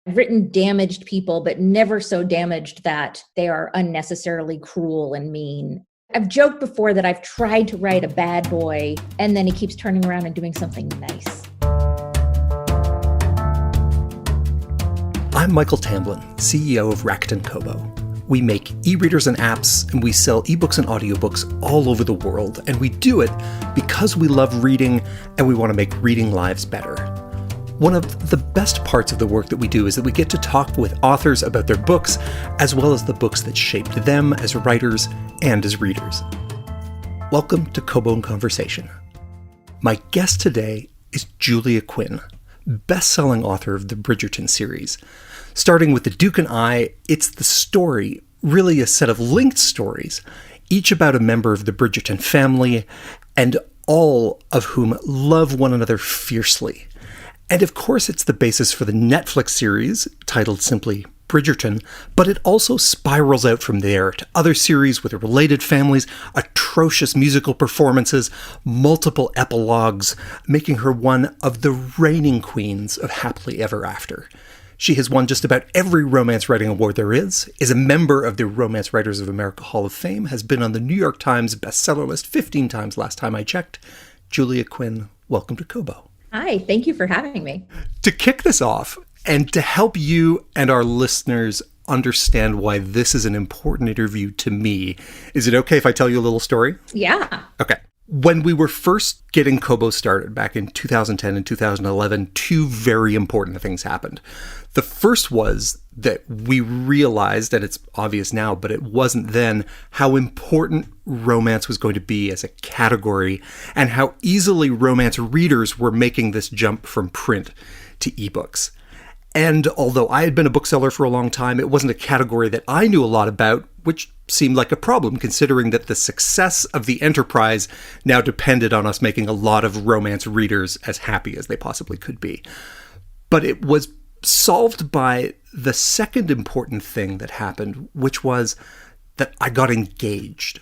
I've written damaged people, but never so damaged that they are unnecessarily cruel and mean. I've joked before that I've tried to write a bad boy, and then he keeps turning around and doing something nice. I'm Michael Tamblyn, CEO of Rakuten Kobo. We make e-readers and apps, and we sell ebooks and audiobooks all over the world, and we do it because we love reading and we want to make reading lives better. One of the best parts of the work that we do is that we get to talk with authors about their books, as well as the books that shaped them as writers and as readers. Welcome to Kobo in Conversation. My guest today is Julia Quinn, best-selling author of the Bridgerton series. Starting with The Duke and I, it's the story, really a set of linked stories, each about a member of the Bridgerton family, and all of whom love one another fiercely. And of course, it's the basis for the Netflix series, titled simply Bridgerton, but it also spirals out from there to other series with related families, atrocious musical performances, multiple epilogues, making her one of the reigning queens of Happily Ever After. She has won just about every romance writing award there is a member of the Romance Writers of America Hall of Fame, has been on the New York Times bestseller list 15 times last time I checked. Julia Quinn, welcome to Kobo. Hi, thank you for having me. To kick this off, and to help you and our listeners understand why this is an important interview to me, is it okay if I tell you a little story? Yeah. Okay. When we were first getting Kobo started back in 2010 and 2011, two very important things happened. The first was that we realized, and it's obvious now, but it wasn't then, how important romance was going to be as a category and how easily romance readers were making this jump from print to ebooks. And although I had been a bookseller for a long time, it wasn't a category that I knew a lot about, which seemed like a problem considering that the success of the enterprise now depended on us making a lot of romance readers as happy as they possibly could be. But it was solved by the second important thing that happened, which was that I got engaged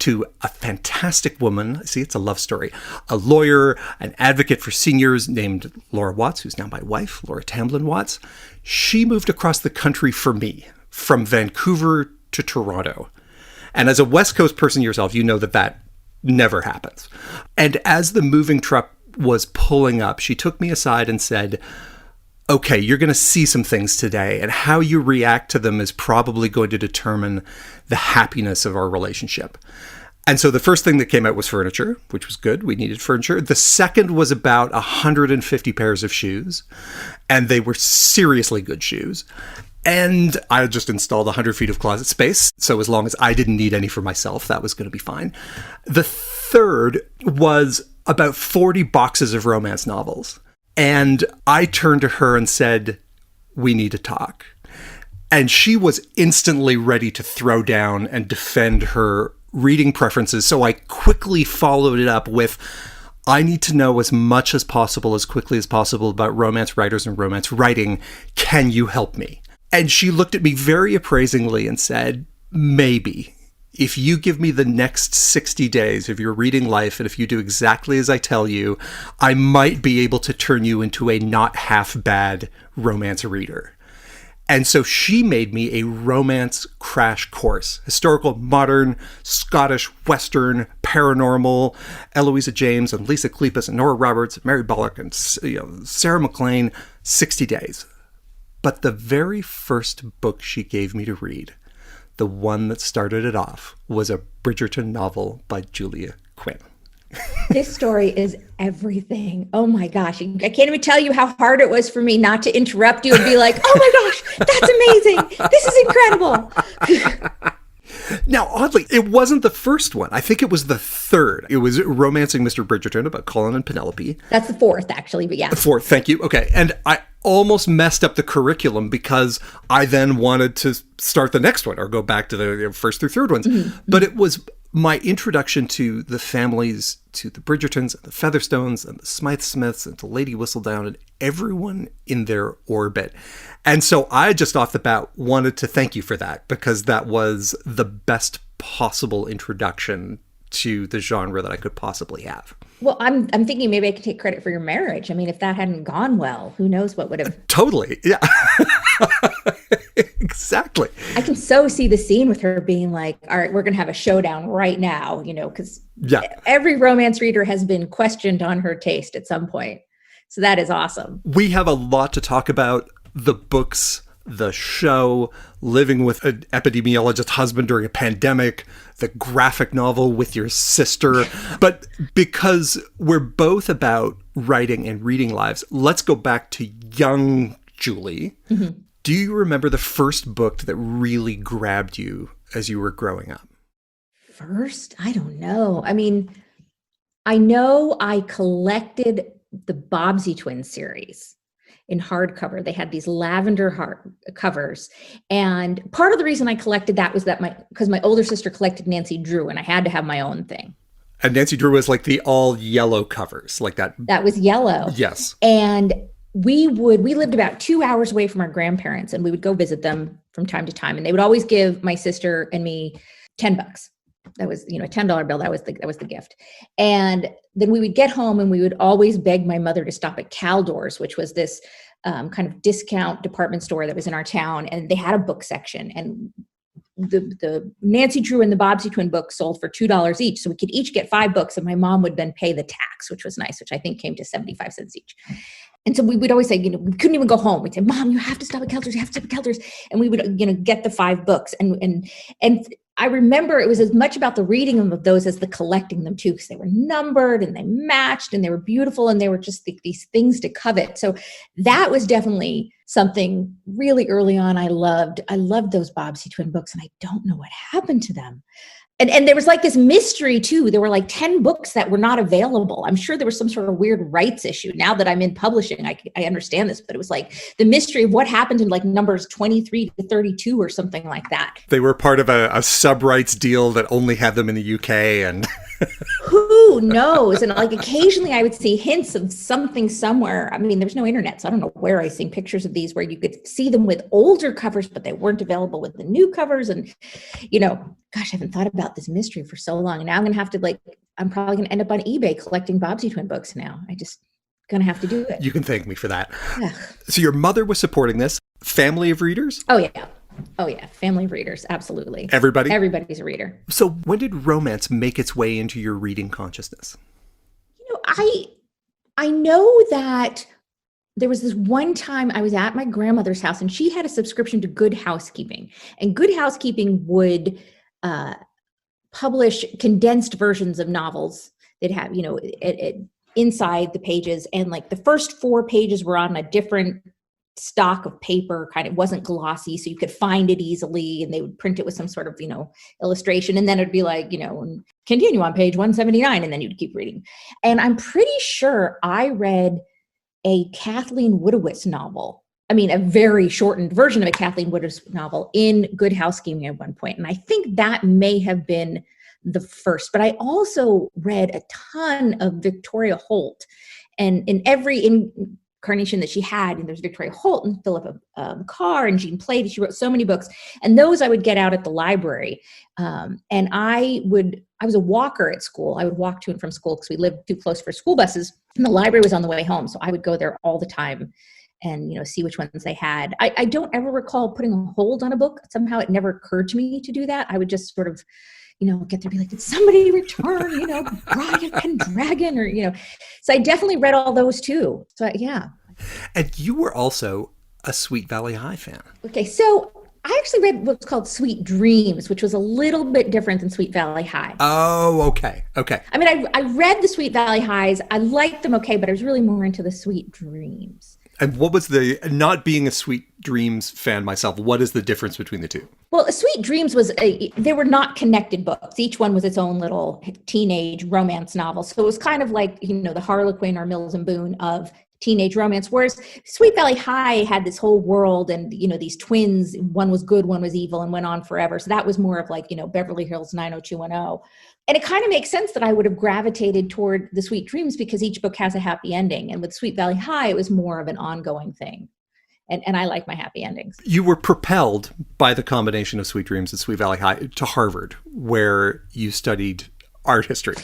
to a fantastic woman. See, it's a love story. A lawyer, an advocate for seniors named Laura Watts, who's now my wife, Laura Tamblyn Watts. She moved across the country for me, from Vancouver to Toronto. And as a West Coast person yourself, you know that that never happens. And as the moving truck was pulling up, she took me aside and said, okay, you're going to see some things today, and how you react to them is probably going to determine the happiness of our relationship. And so the first thing that came out was furniture, which was good. We needed furniture. The second was about 150 pairs of shoes, and they were seriously good shoes. And I just installed 100 feet of closet space, so as long as I didn't need any for myself, that was going to be fine. The third was about 40 boxes of romance novels. And I turned to her and said, we need to talk. And she was instantly ready to throw down and defend her reading preferences. So I quickly followed it up with, I need to know as much as possible, as quickly as possible about romance writers and romance writing. Can you help me? And she looked at me very appraisingly and said, maybe. If you give me the next 60 days of your reading life, and if you do exactly as I tell you, I might be able to turn you into a not half bad romance reader. And so she made me a romance crash course. Historical, modern, Scottish, Western, paranormal, Eloisa James and Lisa Kleypas and Nora Roberts, Mary Bullock and Sarah MacLean, 60 days. But the very first book she gave me to read, the one that started it off, was a Bridgerton novel by Julia Quinn. This story is everything. Oh my gosh. I can't even tell you how hard it was for me not to interrupt you and be like, oh my gosh, that's amazing. This is incredible. Now, oddly, it wasn't the first one. I think it was the third. It was Romancing Mr. Bridgerton about Colin and Penelope. That's the fourth, actually, but yeah. The fourth, thank you. Okay. And I almost messed up the curriculum because I then wanted to start the next one or go back to the first through third ones. Mm-hmm. But it was my introduction to the families, to the Bridgertons and the Featherstones and the Smythe-Smiths and to Lady Whistledown and everyone in their orbit. And so I just off the bat wanted to thank you for that, because that was the best possible introduction to the genre that I could possibly have. Well, I'm thinking maybe I could take credit for your marriage. I mean, if that hadn't gone well, who knows what would have. Totally. Yeah. Exactly. I can so see the scene with her being like, all right, we're going to have a showdown right now, because Yeah. every romance reader has been questioned on her taste at some point. So that is awesome. We have a lot to talk about: the books, the show, living with an epidemiologist husband during a pandemic, the graphic novel with your sister. But because we're both about writing and reading lives, let's go back to young Julie. Mm-hmm. Do you remember the first book that really grabbed you as you were growing up? First? I don't know. I mean, I know I collected the Bobbsey Twins series in hardcover. They had these lavender hard covers. And part of the reason I collected that was that because my older sister collected Nancy Drew and I had to have my own thing. And Nancy Drew was like the all yellow covers, like that. That was yellow. Yes. And we lived about 2 hours away from our grandparents, and we would go visit them from time to time. And they would always give my sister and me $10. That was, a $10 bill. That was the gift. And then we would get home and we would always beg my mother to stop at Caldor's, which was this kind of discount department store that was in our town. And they had a book section, and the Nancy Drew and the Bobbsey Twin books sold for $2 each. So we could each get 5 books, and my mom would then pay the tax, which was nice, which I think came to 75 cents each. And so we would always say, we couldn't even go home. We'd say, Mom, you have to stop at Kelter's. You have to stop at Kelter's. And we would, get the 5 books. And I remember it was as much about the reading of those as the collecting them too, because they were numbered and they matched and they were beautiful and they were just these things to covet. So that was definitely something really early on I loved. I loved those Bobbsey Twin books, and I don't know what happened to them. And there was like this mystery too. There were like 10 books that were not available. I'm sure there was some sort of weird rights issue. Now that I'm in publishing, I understand this, but it was like the mystery of what happened in like numbers 23 to 32 or something like that. They were part of a sub-rights deal that only had them in the UK, and who knows? And like occasionally I would see hints of something somewhere. I mean, there's no internet, so I don't know where I seen pictures of these where you could see them with older covers, but they weren't available with the new covers. And, gosh, I haven't thought about this mystery for so long. And now I'm going to have to I'm probably going to end up on eBay collecting Bobbsey Twin books now. I just going to have to do it. You can thank me for that. Ugh. So your mother was supporting this. Family of readers? Oh, yeah. Family of readers. Absolutely. Everybody? Everybody's a reader. So when did romance make its way into your reading consciousness? I know that there was this one time I was at my grandmother's house, and she had a subscription to Good Housekeeping, and Good Housekeeping would publish condensed versions of novels that have, inside the pages. And like the first 4 pages were on a different stock of paper, kind of wasn't glossy, so you could find it easily, and they would print it with some sort of, illustration. And then it'd be like, continue on page 179, and then you'd keep reading. And I'm pretty sure I read a Kathleen Woodowitz novel. I mean, a very shortened version of a Kathleen Woodowitz novel in Good Housekeeping at one point. And I think that may have been the first, but I also read a ton of Victoria Holt, and in every incarnation that she had, and there's Victoria Holt and Philippa Carr and Jean Plaidy. She wrote so many books, and those I would get out at the library. And I was a walker at school. I would walk to and from school because we lived too close for school buses, and the library was on the way home. So I would go there all the time and, see which ones they had. I don't ever recall putting a hold on a book. Somehow it never occurred to me to do that. I would just sort of, get there and be like, did somebody return, Bride of Pendragon, or, so I definitely read all those too. So yeah. And you were also a Sweet Valley High fan. Okay. So I actually read what's called Sweet Dreams, which was a little bit different than Sweet Valley High. Oh, okay. I mean, I read the Sweet Valley Highs. I liked them okay, but I was really more into the Sweet Dreams. And what was not being a Sweet Dreams fan myself, what is the difference between the two? Well, Sweet Dreams they were not connected books. Each one was its own little teenage romance novel. So it was kind of like, the Harlequin or Mills and Boone of teenage romance. Whereas Sweet Valley High had this whole world and, these twins, one was good, one was evil, and went on forever. So that was more of like, Beverly Hills 90210. And it kind of makes sense that I would have gravitated toward the Sweet Dreams because each book has a happy ending. And with Sweet Valley High, it was more of an ongoing thing. And I like my happy endings. You were propelled by the combination of Sweet Dreams and Sweet Valley High to Harvard, where you studied art history.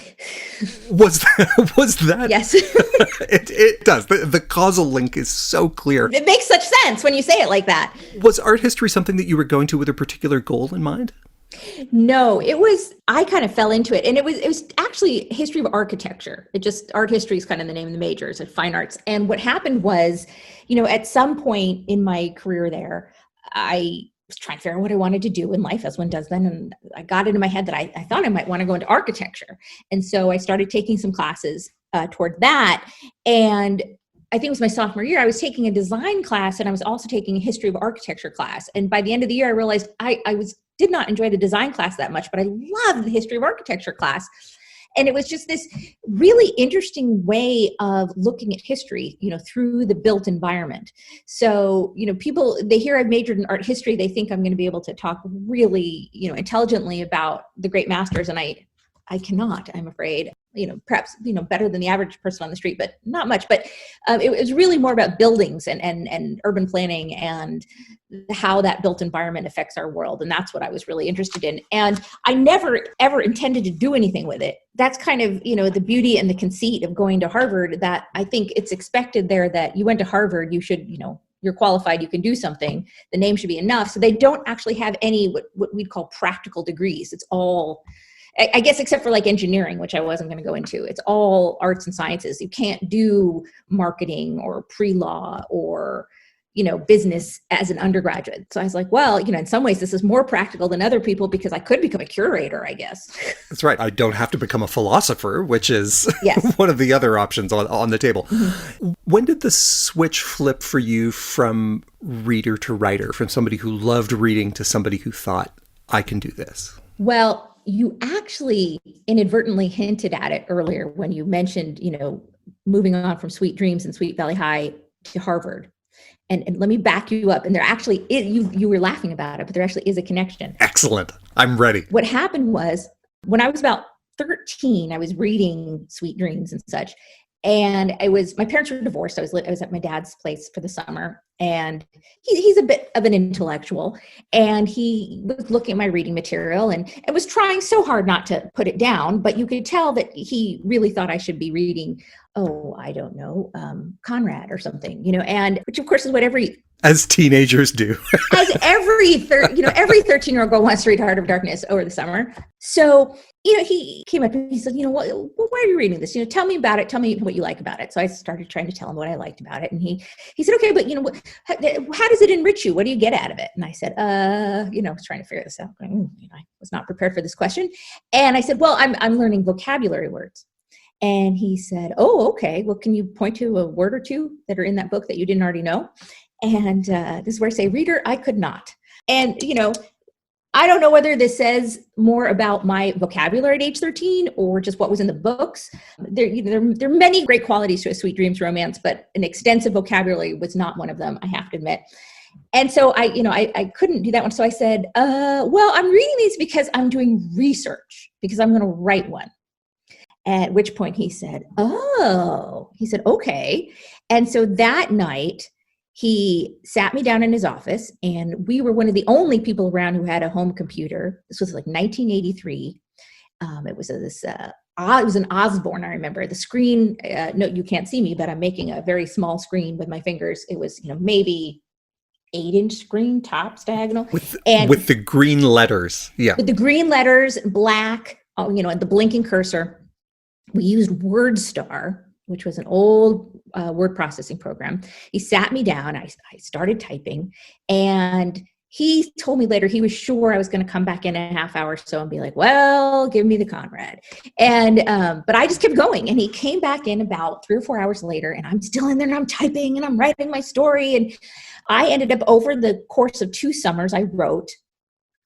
Was that? Yes. It does. The causal link is so clear. It makes such sense when you say it like that. Was art history something that you were going to with a particular goal in mind? No, I kind of fell into it. And it was actually history of architecture. Art history is kind of the name of the major, it's fine arts. And what happened was, at some point in my career there, I was trying to figure out what I wanted to do in life, as one does then. And I got it in my head that I thought I might want to go into architecture. And so I started taking some classes toward that. And I think it was my sophomore year, I was taking a design class and I was also taking a history of architecture class. And by the end of the year, I realized I did not enjoy the design class that much, but I loved the history of architecture class. And it was just this really interesting way of looking at history, through the built environment. So, people, they hear I've majored in art history, they think I'm going to be able to talk really, intelligently about the great masters. And I cannot, I'm afraid, perhaps, better than the average person on the street, but not much. But it was really more about buildings and urban planning and how that built environment affects our world. And that's what I was really interested in. And I never, ever intended to do anything with it. That's kind of, the beauty and the conceit of going to Harvard, that I think it's expected there that you went to Harvard, you should, you're qualified, you can do something. The name should be enough. So they don't actually have any, what we'd call practical degrees. It's all, I guess, except for like engineering, which I wasn't going to go into. It's all arts and sciences. You can't do marketing or pre-law or, business as an undergraduate. So I was like, well, in some ways this is more practical than other people because I could become a curator, I guess. That's right. I don't have to become a philosopher, which is yes. one of the other options on the table. Mm-hmm. When did the switch flip for you from reader to writer, from somebody who loved reading to somebody who thought, I can do this? Well, you actually inadvertently hinted at it earlier when you mentioned, moving on from Sweet Dreams and Sweet Valley High to Harvard. And let me back you up. And there actually is, you were laughing about it, but there actually is a connection. Excellent. I'm ready. What happened was, when I was about 13, I was reading Sweet Dreams and such. And my parents were divorced. I was at my dad's place for the summer, and he's a bit of an intellectual, and he was looking at my reading material and was trying so hard not to put it down, but you could tell that he really thought I should be reading, I don't know, Conrad or something, and which of course is what as teenagers do. As every 13-year-old girl wants to read Heart of Darkness over the summer. So, he came up and he said, why are you reading this? Tell me about it. Tell me what you like about it. So I started trying to tell him what I liked about it. And he said, okay, but how does it enrich you? What do you get out of it? And I said, I was trying to figure this out. I was not prepared for this question. And I said, well, I'm learning vocabulary words. And he said, oh, okay. Well, can you point to a word or two that are in that book that you didn't already know? And this is where I say, reader, I could not. And, I don't know whether this says more about my vocabulary at age 13 or just what was in the books. There are many great qualities to a Sweet Dreams romance, but an extensive vocabulary was not one of them, I have to admit. And so I couldn't do that one. So I said, well, I'm reading these because I'm doing research, because I'm going to write one. At which point he said, okay. And so that night, he sat me down in his office, and we were one of the only people around who had a home computer. This was like 1983. It was an Osborne, I remember. The screen, no, you can't see me, but I'm making a very small screen with my fingers. It was, maybe 8-inch screen, tops, diagonal. With the green letters. Yeah. With the green letters, black, and the blinking cursor. We used WordStar, which was an old word processing program. He sat me down. I started typing, and he told me later he was sure I was going to come back in a half hour or so and be like, well, give me the Conrad. And but I just kept going, and he came back in about 3 or 4 hours later, and I'm still in there, and I'm typing, and I'm writing my story. And I ended up, over the course of 2 summers, I wrote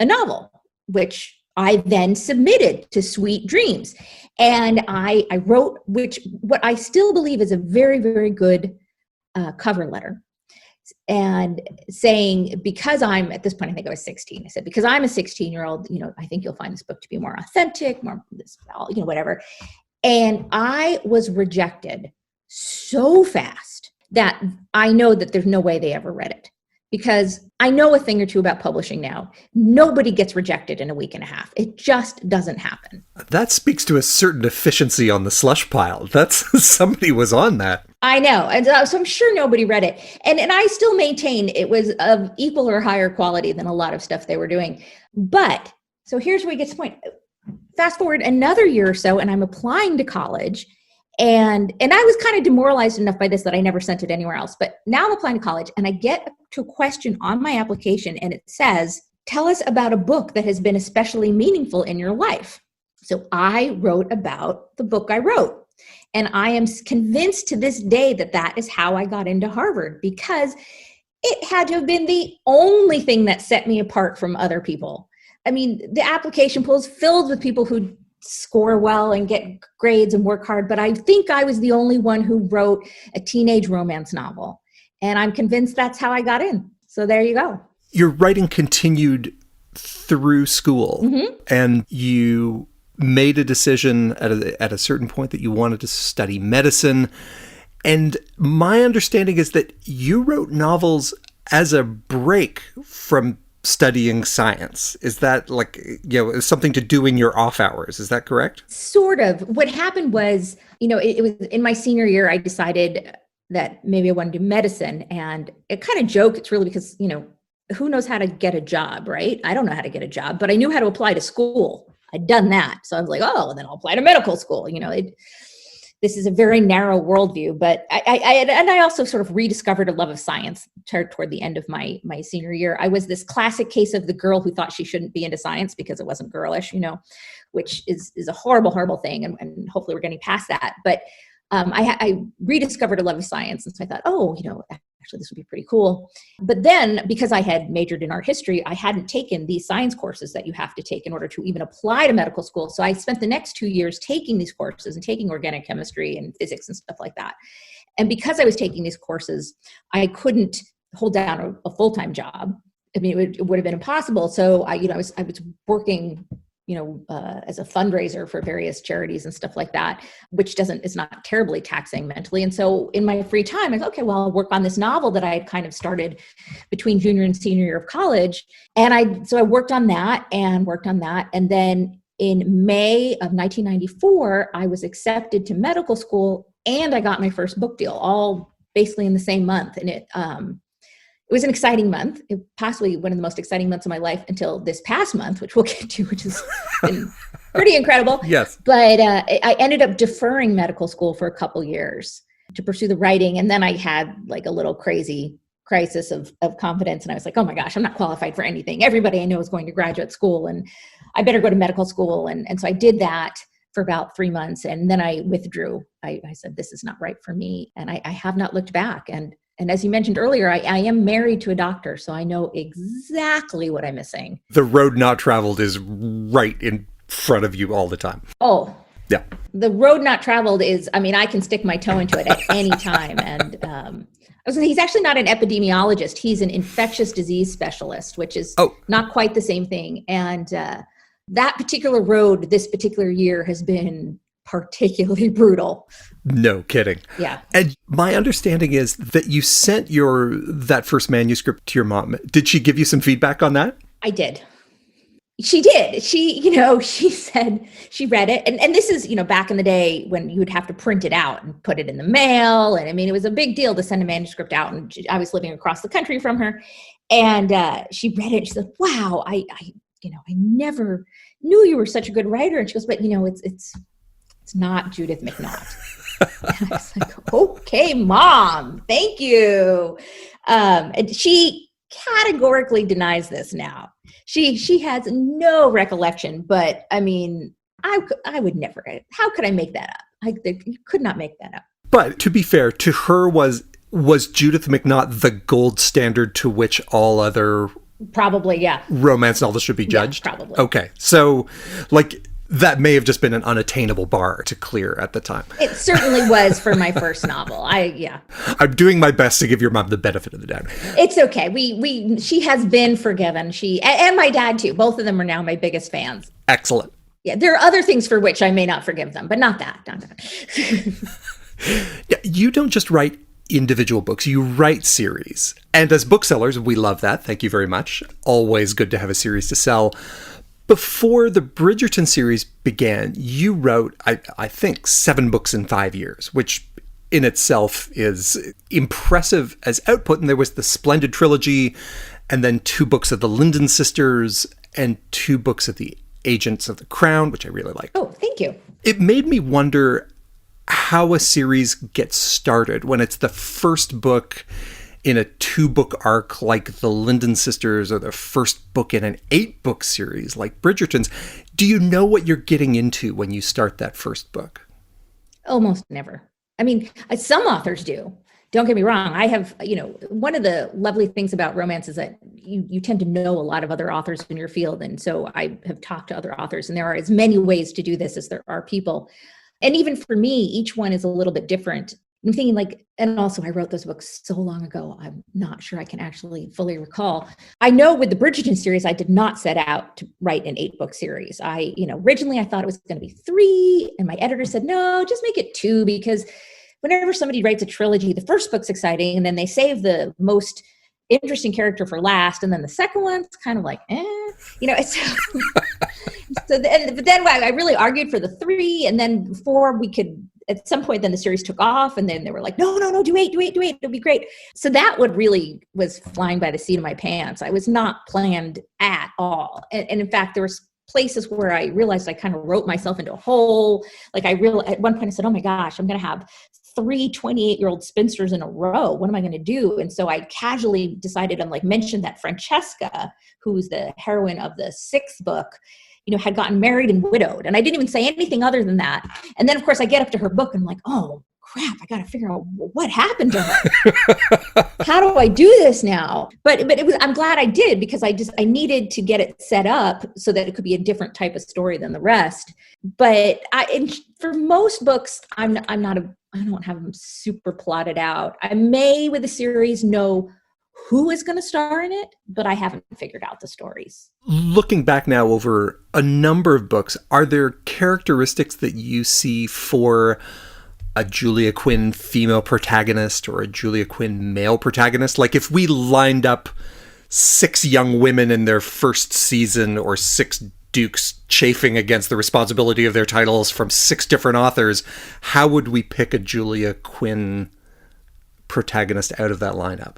a novel, which I then submitted to Sweet Dreams. And I wrote, what I still believe is a very, very good cover letter. And saying, because I'm, at this point, I think I was 16. I said, because I'm a 16-year-old, I think you'll find this book to be more authentic, more, whatever. And I was rejected so fast that I know that there's no way they ever read it. because I know a thing or two about publishing now. Nobody gets rejected in a week and a half. It just doesn't happen. That speaks to a certain efficiency on the slush pile. Somebody was on that. I know. And so I'm sure nobody read it. And I still maintain it was of equal or higher quality than a lot of stuff they were doing. But so here's where we get to the point. Fast forward another year or so, and I'm applying to college. And I was kind of demoralized enough by this that I never sent it anywhere else. But now I'm applying to college, and I get to a question on my application, and it says, tell us about a book that has been especially meaningful in your life. So I wrote about the book I wrote. And I am convinced to this day that that is how I got into Harvard, because it had to have been the only thing that set me apart from other people. I mean, the application pool is filled with people who score well and get grades and work hard, but I think I was the only one who wrote a teenage romance novel. And I'm convinced that's how I got in. So there you go. Your writing continued through school, and you made a decision at a certain point that you wanted to study medicine. And my understanding is that you wrote novels as a break from studying science. Is that something to do in your off hours? Is that correct? Sort of. What happened was, it was in my senior year, I decided that maybe I wanted to do medicine. And it kind of joke, it's really because, who knows how to get a job, right? I don't know how to get a job, but I knew how to apply to school. I'd done that. So I was like, oh, then I'll apply to medical school. This is a very narrow worldview, but I also sort of rediscovered a love of science toward the end of my senior year. I was this classic case of the girl who thought she shouldn't be into science because it wasn't girlish, which is a horrible, horrible thing. And hopefully we're getting past that. But I rediscovered a love of science. And so I thought, actually, this would be pretty cool. But then because I had majored in art history, I hadn't taken these science courses that you have to take in order to even apply to medical school. So I spent the next 2 years taking these courses and taking organic chemistry and physics and stuff like that. And because I was taking these courses, I couldn't hold down a full-time job. I mean, it would have been impossible. So I was working as a fundraiser for various charities and stuff like that, which is not terribly taxing mentally. And so in my free time, I thought, okay, well, I'll work on this novel that I had kind of started between junior and senior year of college. And I worked on that. And then in May of 1994, I was accepted to medical school and I got my first book deal, all basically in the same month. And it was an exciting month, possibly one of the most exciting months of my life until this past month, which we'll get to, which has been pretty incredible. Yes. But I ended up deferring medical school for a couple years to pursue the writing. And then I had like a little crazy crisis of confidence. And I was like, oh my gosh, I'm not qualified for anything. Everybody I know is going to graduate school and I better go to medical school. And so I did that for about 3 months. And then I withdrew. I said, this is not right for me. And I have not looked back. And as you mentioned earlier, I am married to a doctor, so I know exactly what I'm missing. The road not traveled is right in front of you all the time. Oh. Yeah. The road not traveled is, I can stick my toe into it at any time. And he's actually not an epidemiologist. He's an infectious disease specialist, which is not quite the same thing. And that particular road this particular year has been particularly brutal. No kidding. Yeah. And my understanding is that you sent that first manuscript to your mom. Did she give you some feedback on that? I did. She did. She said she read it. And this is, back in the day when you would have to print it out and put it in the mail. And it was a big deal to send a manuscript out. And I was living across the country from her. And she read it. She said, wow, I never knew you were such a good writer. And she goes, but it's not Judith McNaught. And I was like, okay, Mom, thank you. And she categorically denies this now. She has no recollection, but I would never. How could I make that up? You could not make that up. But to be fair, to her was Judith McNaught the gold standard to which all other probably, yeah, romance novels should be judged? Yeah, probably. Okay, so that may have just been an unattainable bar to clear at the time. It certainly was for my first novel. I'm doing my best to give your mom the benefit of the doubt. It's okay. She has been forgiven. And my dad too. Both of them are now my biggest fans. Excellent. Yeah, there are other things for which I may not forgive them, but not that. Yeah, you don't just write individual books. You write series. And as booksellers, we love that. Thank you very much. Always good to have a series to sell. Before the Bridgerton series began, you wrote, I think, 7 books in 5 years, which in itself is impressive as output. And there was the Splendid Trilogy, and then 2 books of the Linden Sisters, and 2 books of the Agents of the Crown, which I really liked. Oh, thank you. It made me wonder how a series gets started when it's the first book in a 2-book arc like the Linden Sisters, or the first book in an 8-book series like Bridgerton's. Do you know what you're getting into when you start that first book? Almost never. I mean, some authors do. Don't get me wrong. I have, one of the lovely things about romance is that you tend to know a lot of other authors in your field. And so I have talked to other authors, and there are as many ways to do this as there are people. And even for me, each one is a little bit different. I'm thinking and also I wrote those books so long ago, I'm not sure I can actually fully recall. I know with the Bridgerton series, I did not set out to write an 8-book series. Originally I thought it was going to be 3, and my editor said, no, just make it 2, because whenever somebody writes a trilogy, the first book's exciting, and then they save the most interesting character for last, and then the second one's kind of like, it's but then I really argued for the 3, and then before we could, at some point, then the series took off, and then they were like, no, do 8, it'll be great. So that was flying by the seat of my pants. I was not planned at all. And in fact, there was places where I realized I kind of wrote myself into a hole. At one point I said, oh my gosh, I'm going to have 3 28-year-old spinsters in a row. What am I going to do? And so I casually decided on mentioned that Francesca, who's the heroine of the 6th book, had gotten married and widowed. And I didn't even say anything other than that. And then of course I get up to her book and I'm like, oh crap, I got to figure out what happened to her. How do I do this now? But I'm glad I did, because I needed to get it set up so that it could be a different type of story than the rest. But for most books, I don't have them super plotted out. I may with a series know who is going to star in it, but I haven't figured out the stories. Looking back now over a number of books, are there characteristics that you see for a Julia Quinn female protagonist or a Julia Quinn male protagonist? Like if we lined up 6 young women in their first season, or 6 dukes chafing against the responsibility of their titles from 6 different authors, how would we pick a Julia Quinn protagonist out of that lineup?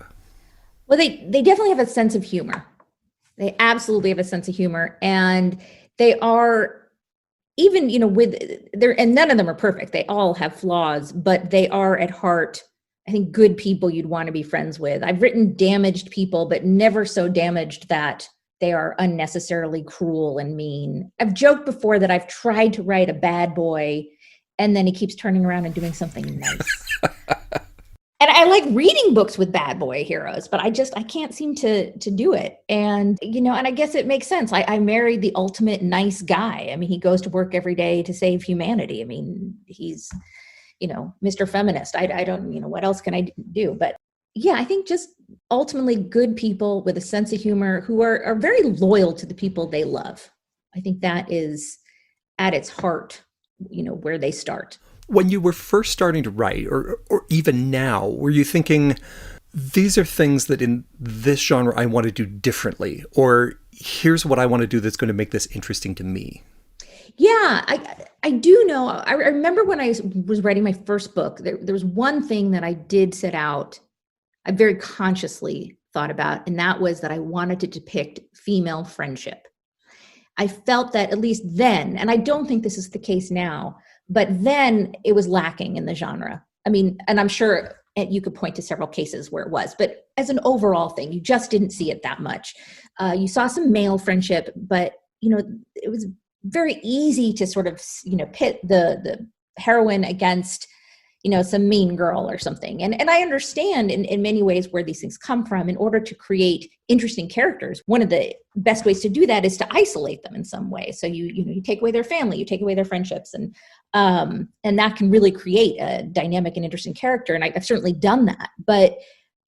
Well, they definitely have a sense of humor. They absolutely have a sense of humor, and they are, even, and none of them are perfect. They all have flaws, but they are at heart, I think, good people you'd want to be friends with. I've written damaged people, but never so damaged that they are unnecessarily cruel and mean. I've joked before that I've tried to write a bad boy, and then he keeps turning around and doing something nice. And I like reading books with bad boy heroes, but I can't seem to do it. And, and I guess it makes sense. I married the ultimate nice guy. I mean, he goes to work every day to save humanity. I mean, he's, Mr. Feminist. I don't, what else can I do? But yeah, I think just ultimately good people with a sense of humor who are very loyal to the people they love. I think that is at its heart, where they start. When you were first starting to write, or even now, were you thinking, these are things that in this genre I want to do differently, or here's what I want to do that's going to make this interesting to me? Yeah, I do know. I remember when I was writing my first book, there was one thing that I did set out, I very consciously thought about, and that was that I wanted to depict female friendship. I felt that at least then, and I don't think this is the case now, but then it was lacking in the genre. I mean, and I'm sure you could point to several cases where it was, but as an overall thing, you just didn't see it that much. You saw some male friendship, but, it was very easy to sort of, pit the heroine against, some mean girl or something. And I understand in many ways where these things come from. In order to create interesting characters, one of the best ways to do that is to isolate them in some way. So you take away their family, you take away their friendships, and that can really create a dynamic and interesting character. And I've certainly done that. But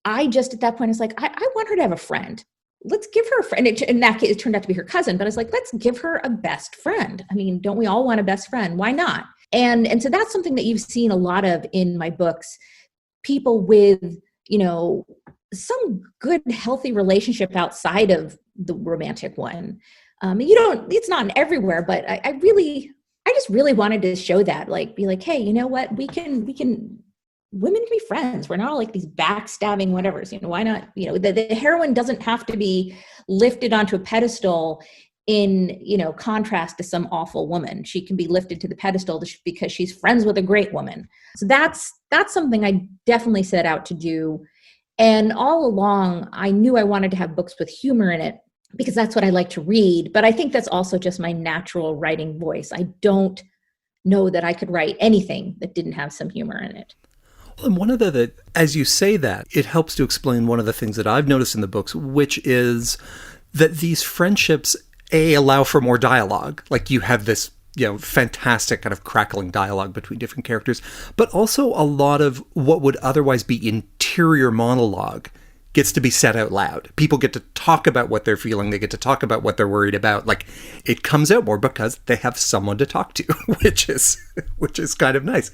I just, at that point, was like, I want her to have a friend. Let's give her a friend. In that case, it turned out to be her cousin, but I was like, let's give her a best friend. I mean, don't we all want a best friend? Why not? And so that's something that you've seen a lot of in my books. people with, some good, healthy relationship outside of the romantic one. It's not everywhere, but I just really wanted to show that, like, be like, hey, you know what? Women can be friends. We're not all like these backstabbing whatevers. Why not? The heroine doesn't have to be lifted onto a pedestal in, contrast to some awful woman. She can be lifted to the pedestal because she's friends with a great woman. So that's something I definitely set out to do. And all along, I knew I wanted to have books with humor in it because that's what I like to read. But I think that's also just my natural writing voice. I don't know that I could write anything that didn't have some humor in it. Well, and one of as you say that, it helps to explain one of the things that I've noticed in the books, which is that these friendships, allow for more dialogue. Like you have this, fantastic kind of crackling dialogue between different characters, but also a lot of what would otherwise be interior monologue gets to be said out loud. People get to talk about what they're feeling. They get to talk about what they're worried about. Like it comes out more because they have someone to talk to, which is kind of nice.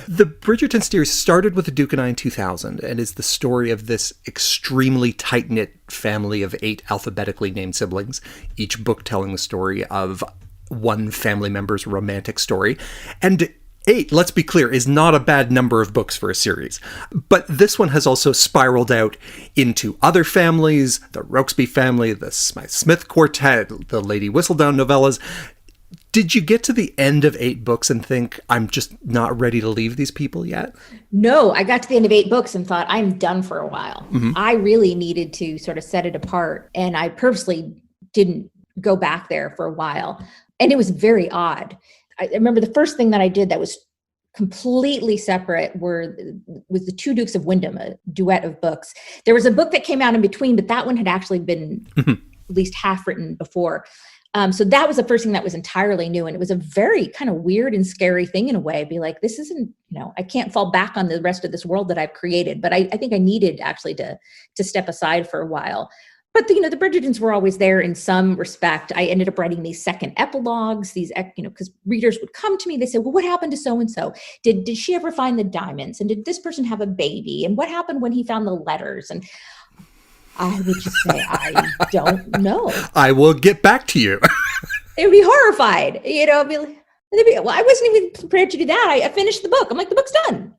The Bridgerton Steers started with the Duke and I in 2000 and is the story of this extremely tight-knit family of 8 alphabetically named siblings, each book telling the story of one family member's romantic story. And 8, let's be clear, is not a bad number of books for a series. But this one has also spiraled out into other families, the Rokesby family, the Smythe-Smith quartet, the Lady Whistledown novellas. Did you get to the end of 8 books and think, I'm just not ready to leave these people yet? No, I got to the end of 8 books and thought, I'm done for a while. Mm-hmm. I really needed to sort of set it apart. And I purposely didn't go back there for a while. And it was very odd. I remember the first thing that I did that was completely separate was the Two Dukes of Wyndham, a duet of books. There was a book that came out in between, but that one had actually been at least half written before. So that was the first thing that was entirely new. And it was a very kind of weird and scary thing in a way. Be like, this isn't, I can't fall back on the rest of this world that I've created. But I think I needed actually to step aside for a while. But the Bridgertons were always there in some respect. I ended up writing these second epilogues, because readers would come to me. They said, well, what happened to so-and-so? Did she ever find the diamonds? And did this person have a baby? And what happened when he found the letters? And I would just say, I don't know. I will get back to you. They would be horrified. I'd be like, well, I wasn't even prepared to do that. I finished the book. I'm like, the book's done.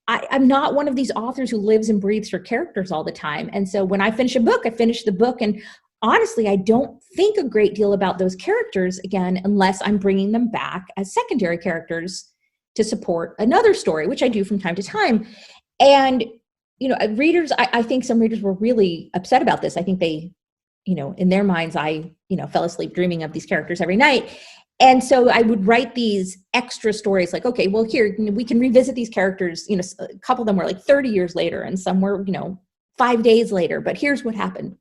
I'm not one of these authors who lives and breathes for characters all the time. And so when I finish a book, I finish the book. And honestly, I don't think a great deal about those characters again, unless I'm bringing them back as secondary characters to support another story, which I do from time to time. And, readers, I think some readers were really upset about this. I think they, in their minds, I, fell asleep dreaming of these characters every night. And so I would write these extra stories like, okay, well, here, we can revisit these characters. A couple of them were like 30 years later and some were, 5 days later, but here's what happened.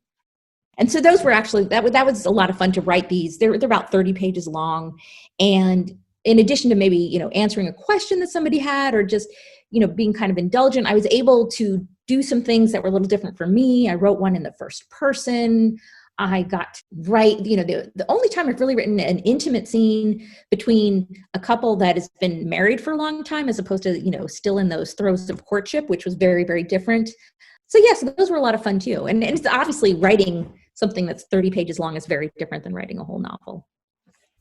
And so those were actually, that was a lot of fun to write these. They're about 30 pages long. And in addition to maybe, answering a question that somebody had or just, being kind of indulgent, I was able to do some things that were a little different for me. I wrote one in the first person. I got to write, the only time I've really written an intimate scene between a couple that has been married for a long time as opposed to, still in those throes of courtship, which was very, very different. So yes, those were a lot of fun too. And it's obviously writing something that's 30 pages long is very different than writing a whole novel.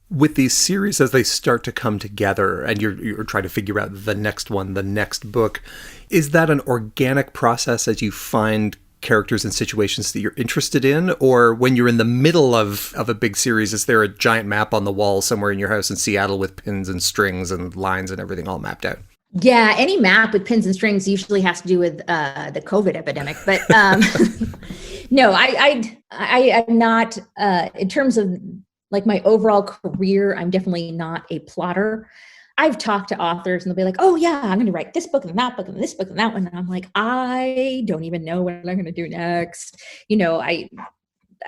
With these series, as they start to come together and you're trying to figure out the next one, the next book, is that an organic process as you find characters and situations that you're interested in? Or when you're in the middle of a big series, is there a giant map on the wall somewhere in your house in Seattle with pins and strings and lines and everything all mapped out? Yeah, any map with pins and strings usually has to do with the COVID epidemic. But no, I'm not, in terms of like my overall career, I'm definitely not a plotter. I've talked to authors and they'll be like, oh yeah, I'm going to write this book and that book and this book and that one. And I'm like, I don't even know what I'm going to do next. I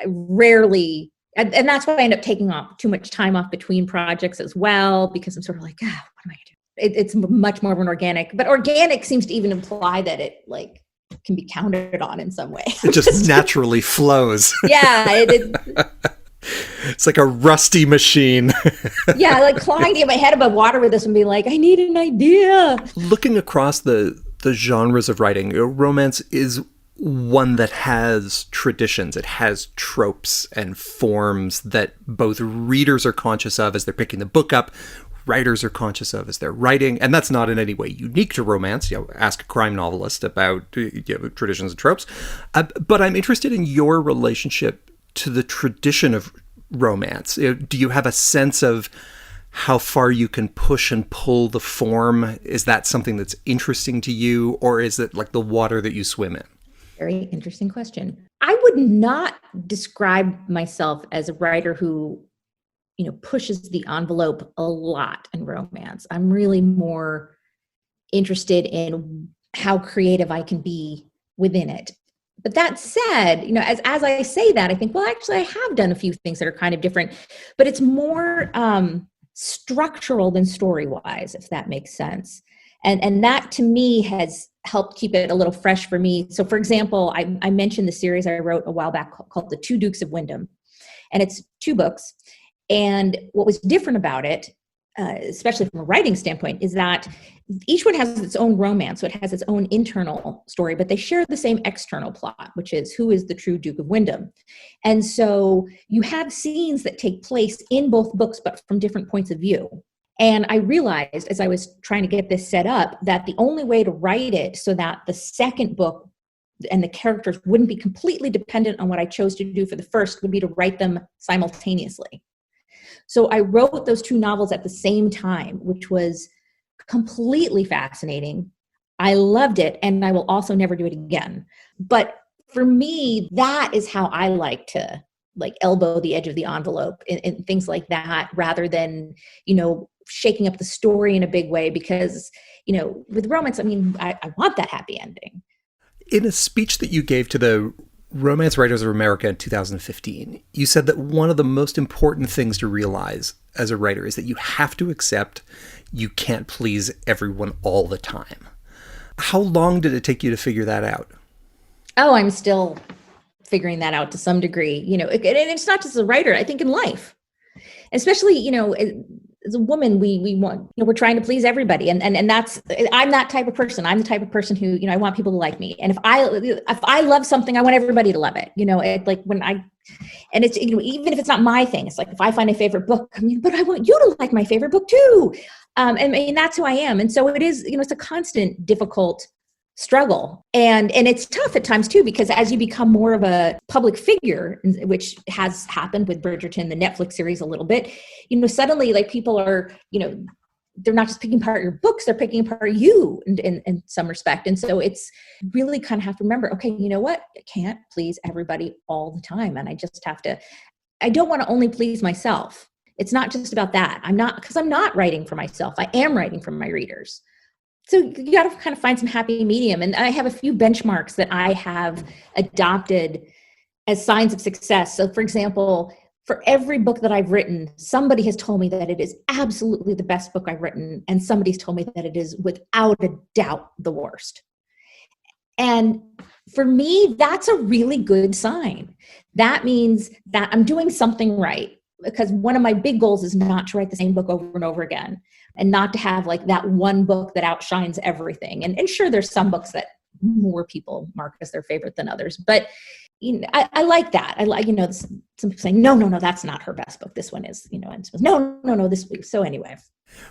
rarely, and that's why I end up taking off too much time off between projects as well, because I'm sort of like, what am I going to do? It's much more of an organic, but organic seems to even imply that it like can be counted on in some way. It just naturally flows. Yeah. It's like a rusty machine. Yeah, like clawing to get my head above water with this and be like, I need an idea. Looking across the the genres of writing, romance is one that has traditions. It has tropes and forms that both readers are conscious of as they're picking the book up, writers are conscious of as they're writing, and that's not in any way unique to romance. Ask a crime novelist about traditions and tropes. But I'm interested in your relationship to the tradition of romance. Do you have a sense of how far you can push and pull the form? Is that something that's interesting to you, or is it like the water that you swim in? Very interesting question. I would not describe myself as a writer who, pushes the envelope a lot in romance. I'm really more interested in how creative I can be within it. But that said, as I say that, I think, well, actually, I have done a few things that are kind of different, but it's more structural than story-wise, if that makes sense. And that to me has helped keep it a little fresh for me. So for example, I mentioned the series I wrote a while back called The Two Dukes of Wyndham. And it's 2 books. And what was different about it, especially from a writing standpoint, is that each one has its own romance. So it has its own internal story, but they share the same external plot, which is who is the true Duke of Wyndham. And so you have scenes that take place in both books, but from different points of view. And I realized as I was trying to get this set up that the only way to write it so that the second book and the characters wouldn't be completely dependent on what I chose to do for the first would be to write them simultaneously. So I wrote those 2 novels at the same time, which was completely fascinating. I loved it, and I will also never do it again. But for me, that is how I like to elbow the edge of the envelope and things like that, rather than, shaking up the story in a big way, because, with romance, I want that happy ending. In a speech that you gave to the Romance Writers of America in 2015, you said that one of the most important things to realize as a writer is that you have to accept you can't please everyone all the time. How long did it take you to figure that out? Oh, I'm still figuring that out to some degree, and it's not just as a writer, I think in life, especially, as a woman, we want, we're trying to please everybody. And that's, I'm that type of person. I'm the type of person who, I want people to like me. And if I love something, I want everybody to love it. And it's, even if it's not my thing, it's like, if I find a favorite book, but I want you to like my favorite book too. And that's who I am. And so it is, it's a constant, difficult struggle. And it's tough at times too, because as you become more of a public figure, which has happened with Bridgerton, the Netflix series a little bit, suddenly people are, they're not just picking apart your books, they're picking apart you in some respect. And so it's really kind of have to remember, okay, you know what? I can't please everybody all the time. And I just have to, I don't want to only please myself. It's not just about that. I'm not writing for myself. I am writing for my readers. So you got to kind of find some happy medium. And I have a few benchmarks that I have adopted as signs of success. So for example, for every book that I've written, somebody has told me that it is absolutely the best book I've written. And somebody's told me that it is without a doubt the worst. And for me, that's a really good sign. That means that I'm doing something right. Because one of my big goals is not to write the same book over and over again, and not to have that one book that outshines everything. And sure, there's some books that more people mark as their favorite than others, but I like that. I like, some people saying, no, that's not her best book. This one is, and no, this week. So anyway.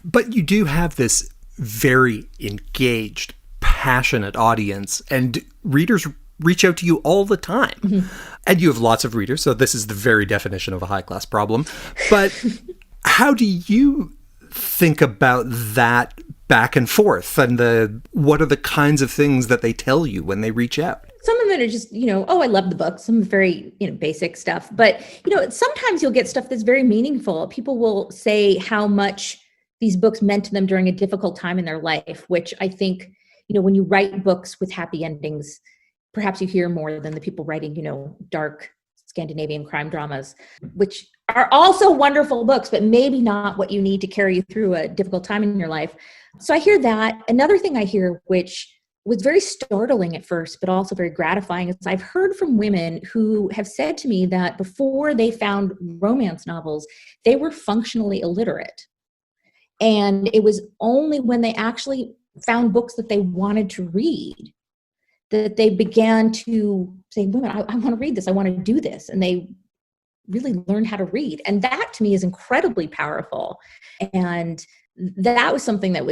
But you do have this very engaged, passionate audience, and readers reach out to you all the time. Mm-hmm. And you have lots of readers, so this is the very definition of a high-class problem. But how do you think about that back and forth, and what are the kinds of things that they tell you when they reach out? Some of it are just, oh, I love the book. Some very, basic stuff. But, sometimes you'll get stuff that's very meaningful. People will say how much these books meant to them during a difficult time in their life, which I think, when you write books with happy endings, perhaps you hear more than the people writing, dark Scandinavian crime dramas, which are also wonderful books, but maybe not what you need to carry you through a difficult time in your life. So I hear that. Another thing I hear, which was very startling at first, but also very gratifying, is I've heard from women who have said to me that before they found romance novels, they were functionally illiterate. And it was only when they actually found books that they wanted to read, that they began to say, women, I want to read this. I want to do this. And they really learned how to read. And that to me is incredibly powerful. And that was something that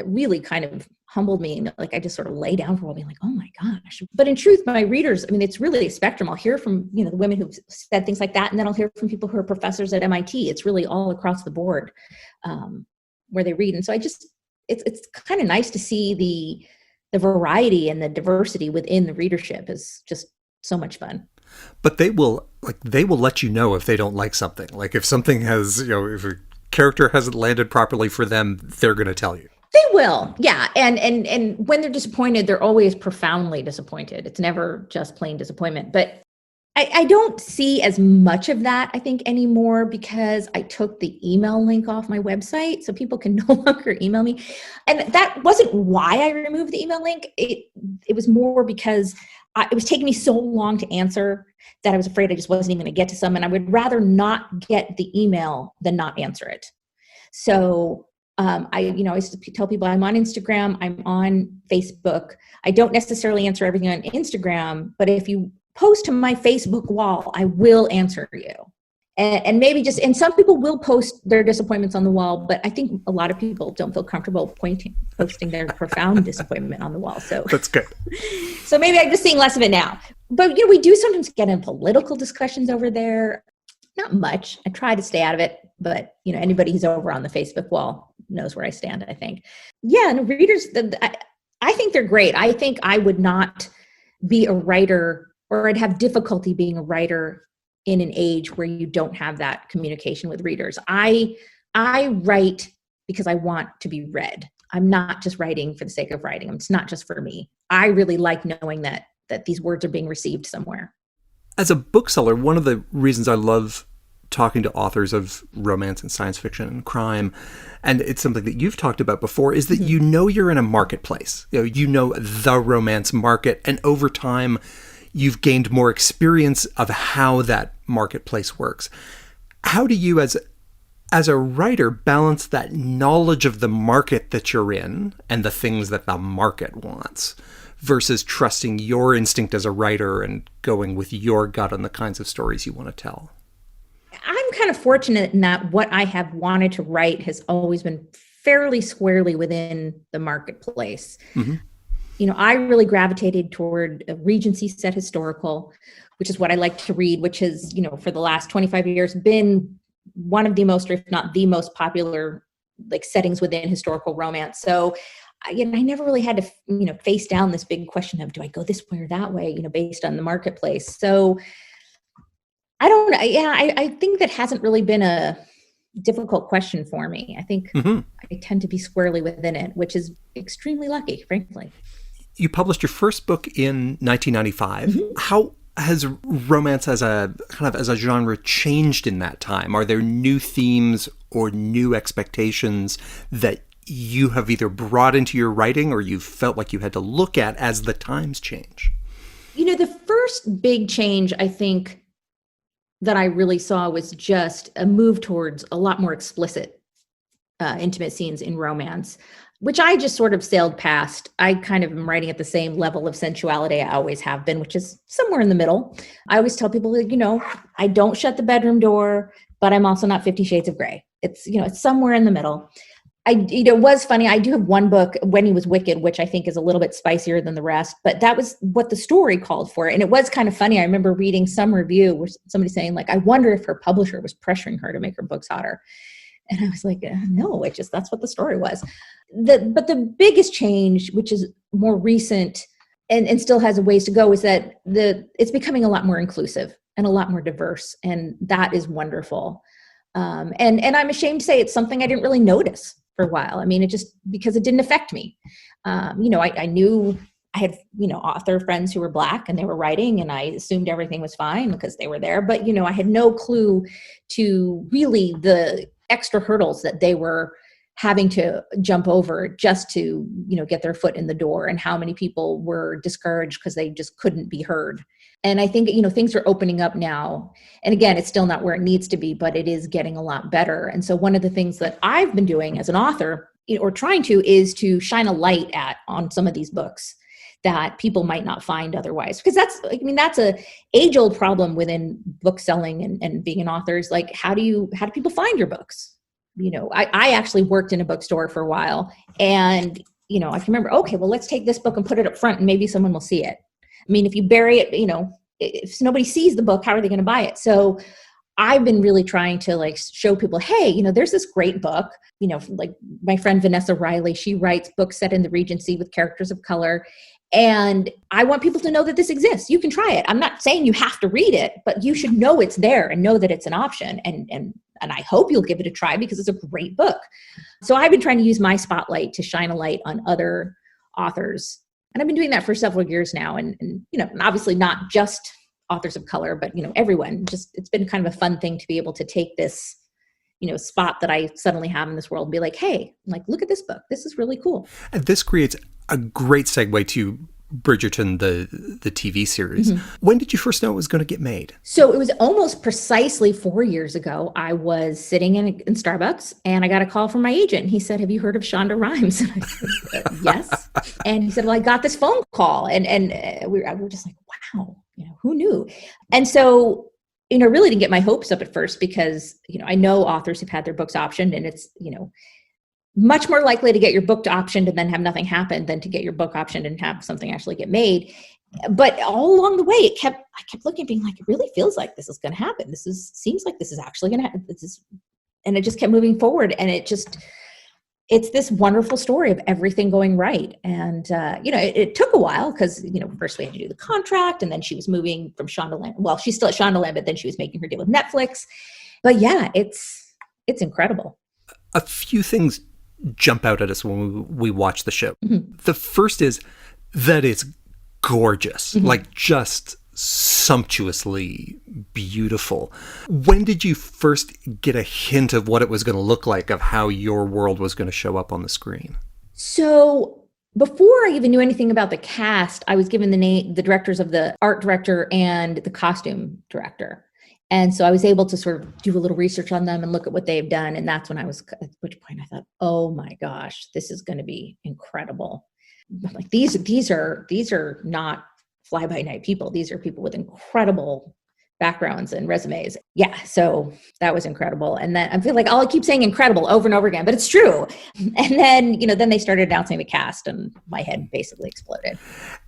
really kind of humbled me. And like, I just sort of lay down for a while being like, oh my gosh. But in truth, my readers, I mean, it's really a spectrum. I'll hear from, the women who've said things like that. And then I'll hear from people who are professors at MIT. It's really all across the board where they read. And so it's kind of nice to see the variety and the diversity within the readership is just so much fun. But they will let you know if they don't like something. Like if something has, if a character hasn't landed properly for them, they're going to tell you. They will. Yeah. And when they're disappointed, they're always profoundly disappointed. It's never just plain disappointment. But I don't see as much of that, I think, anymore, because I took the email link off my website, so people can no longer email me. And that wasn't why I removed the email link. It was more because it was taking me so long to answer that I was afraid I just wasn't even going to get to some. And I would rather not get the email than not answer it. So I used to tell people I'm on Instagram, I'm on Facebook. I don't necessarily answer everything on Instagram, but if you post to my Facebook wall, I will answer you. And maybe and some people will post their disappointments on the wall, but I think a lot of people don't feel comfortable posting their profound disappointment on the wall. So that's good. So maybe I'm just seeing less of it now. But we do sometimes get in political discussions over there. Not much. I try to stay out of it, but anybody who's over on the Facebook wall knows where I stand, I think. Yeah, and readers, I think they're great. I think I would not be a writer, or I'd have difficulty being a writer in an age where you don't have that communication with readers. I write because I want to be read. I'm not just writing for the sake of writing. It's not just for me. I really like knowing that these words are being received somewhere. As a bookseller, one of the reasons I love talking to authors of romance and science fiction and crime, and it's something that you've talked about before, is that you're in a marketplace. You know the romance market, and over time, you've gained more experience of how that marketplace works. How do you, as a writer, balance that knowledge of the market that you're in and the things that the market wants versus trusting your instinct as a writer and going with your gut on the kinds of stories you want to tell? I'm kind of fortunate in that what I have wanted to write has always been fairly squarely within the marketplace. Mm-hmm. I really gravitated toward a Regency set historical, which is what I like to read, which has, for the last 25 years been one of the most, if not the most popular, settings within historical romance. So, I never really had to, face down this big question of, do I go this way or that way, based on the marketplace. So I don't know. Yeah, I think that hasn't really been a difficult question for me. I think I tend to be squarely within it, which is extremely lucky, frankly. You published your first book in 1995. Mm-hmm. How has romance as a genre changed in that time? Are there new themes or new expectations that you have either brought into your writing or you felt like you had to look at as the times change? The first big change, I think, that I really saw was just a move towards a lot more explicit intimate scenes in romance, which I just sort of sailed past. I kind of am writing at the same level of sensuality I always have been, which is somewhere in the middle. I always tell people that, I don't shut the bedroom door, but I'm also not 50 Shades of Grey. It's, it's somewhere in the middle. It was funny. I do have one book, When He Was Wicked, which I think is a little bit spicier than the rest, but that was what the story called for. And it was kind of funny. I remember reading some review where somebody saying I wonder if her publisher was pressuring her to make her books hotter. And I was like, no, that's what the story was. But the biggest change, which is more recent and still has a ways to go, is that it's becoming a lot more inclusive and a lot more diverse. And that is wonderful. And I'm ashamed to say it's something I didn't really notice for a while. I mean, because it didn't affect me. I knew I had, author friends who were Black and they were writing, and I assumed everything was fine because they were there. But, I had no clue to really the extra hurdles that they were having to jump over just to, get their foot in the door, and how many people were discouraged because they just couldn't be heard. And I think, things are opening up now. And again, it's still not where it needs to be, but it is getting a lot better. And so one of the things that I've been doing as an author or trying to, is to shine a light on some of these books that people might not find otherwise. Because that's a age-old problem within book selling and being an author is like, how do people find your books? I actually worked in a bookstore for a while, and, I can remember, okay, well, let's take this book and put it up front and maybe someone will see it. I mean, if you bury it, if nobody sees the book, how are they going to buy it? So I've been really trying to like show people, hey, there's this great book, like my friend Vanessa Riley, she writes books set in the Regency with characters of color. And I want people to know that this exists. You can try it. I'm not saying you have to read it, but you should know it's there and know that it's an option. And I hope you'll give it a try because it's a great book. So I've been trying to use my spotlight to shine a light on other authors. And I've been doing that for several years now. And obviously not just authors of color, but, everyone. It's been kind of a fun thing to be able to take this, spot that I suddenly have in this world and be like, hey, look at this book. This is really cool. And this creates a great segue to Bridgerton, the TV series. Mm-hmm. When did you first know it was going to get made? So it was almost precisely 4 years ago. I was sitting in Starbucks and I got a call from my agent. He said, have you heard of Shonda Rhimes? And I said, yes. And he said, well, I got this phone call. And we were just like, wow, who knew? And so, really didn't get my hopes up at first because, I know authors who've had their books optioned, and it's, much more likely to get your book optioned and then have nothing happen than to get your book optioned and have something actually get made. But all along the way, I kept looking, being like, it really feels like this is going to happen. Seems like this is actually going to happen. And it just kept moving forward. And it's this wonderful story of everything going right. And, it took a while because, first we had to do the contract, and then she was moving from Shondaland. Well, she's still at Shondaland, but then she was making her deal with Netflix. But yeah, it's incredible. A few things jump out at us when we watch the show. Mm-hmm. The first is that it's gorgeous, mm-hmm. Just sumptuously beautiful. When did you first get a hint of what it was going to look like, of how your world was going to show up on the screen? So before I even knew anything about the cast, I was given the directors of the art director and the costume director. And so I was able to sort of do a little research on them and look at what they've done. And that's when at which point I thought, oh my gosh, this is going to be incredible. Like these are not fly by night people. These are people with incredible backgrounds and resumes. Yeah. So that was incredible. And then I feel like I'll keep saying incredible over and over again, but it's true. And then, then they started announcing the cast and my head basically exploded.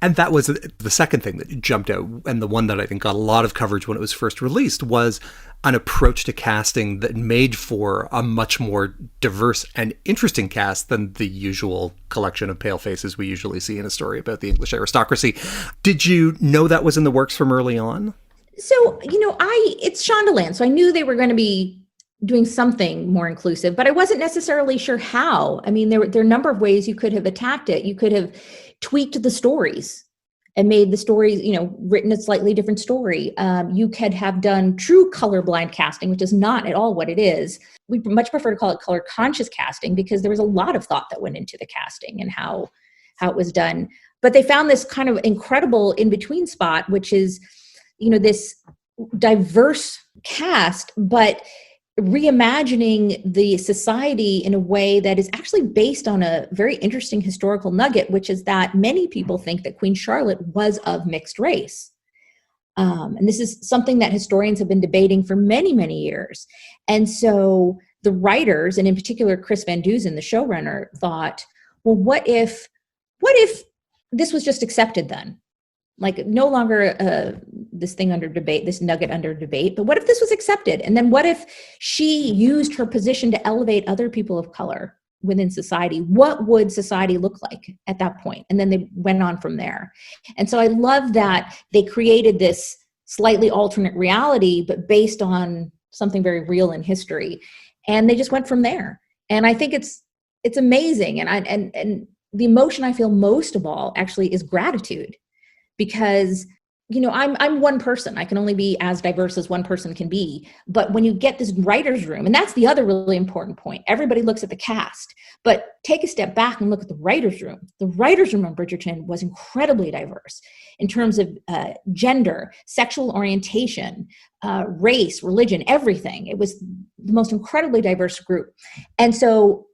And that was the second thing that jumped out. And the one that I think got a lot of coverage when it was first released was an approach to casting that made for a much more diverse and interesting cast than the usual collection of pale faces we usually see in a story about the English aristocracy. Did you know that was in the works from early on? So, it's Shondaland. So I knew they were going to be doing something more inclusive, but I wasn't necessarily sure how. I mean, there are a number of ways you could have attacked it. You could have tweaked the stories and made the stories, written a slightly different story. You could have done true colorblind casting, which is not at all what it is. We much prefer to call it color conscious casting because there was a lot of thought that went into the casting and how it was done. But they found this kind of incredible in-between spot, which is, this diverse cast, but reimagining the society in a way that is actually based on a very interesting historical nugget, which is that many people think that Queen Charlotte was of mixed race. And this is something that historians have been debating for many, many years. And so the writers, and in particular Chris Van Dusen, the showrunner, thought, well, what if this was just accepted then? Like no longer this thing under debate, this nugget under debate, but what if this was accepted? And then what if she used her position to elevate other people of color within society? What would society look like at that point? And then they went on from there. And so I love that they created this slightly alternate reality, but based on something very real in history. And they just went from there. And I think it's amazing. And the emotion I feel most of all actually is gratitude. Because, I'm one person. I can only be as diverse as one person can be. But when you get this writer's room, and that's the other really important point, everybody looks at the cast, but take a step back and look at the writer's room. The writer's room on Bridgerton was incredibly diverse in terms of gender, sexual orientation, race, religion, everything. It was the most incredibly diverse group. And so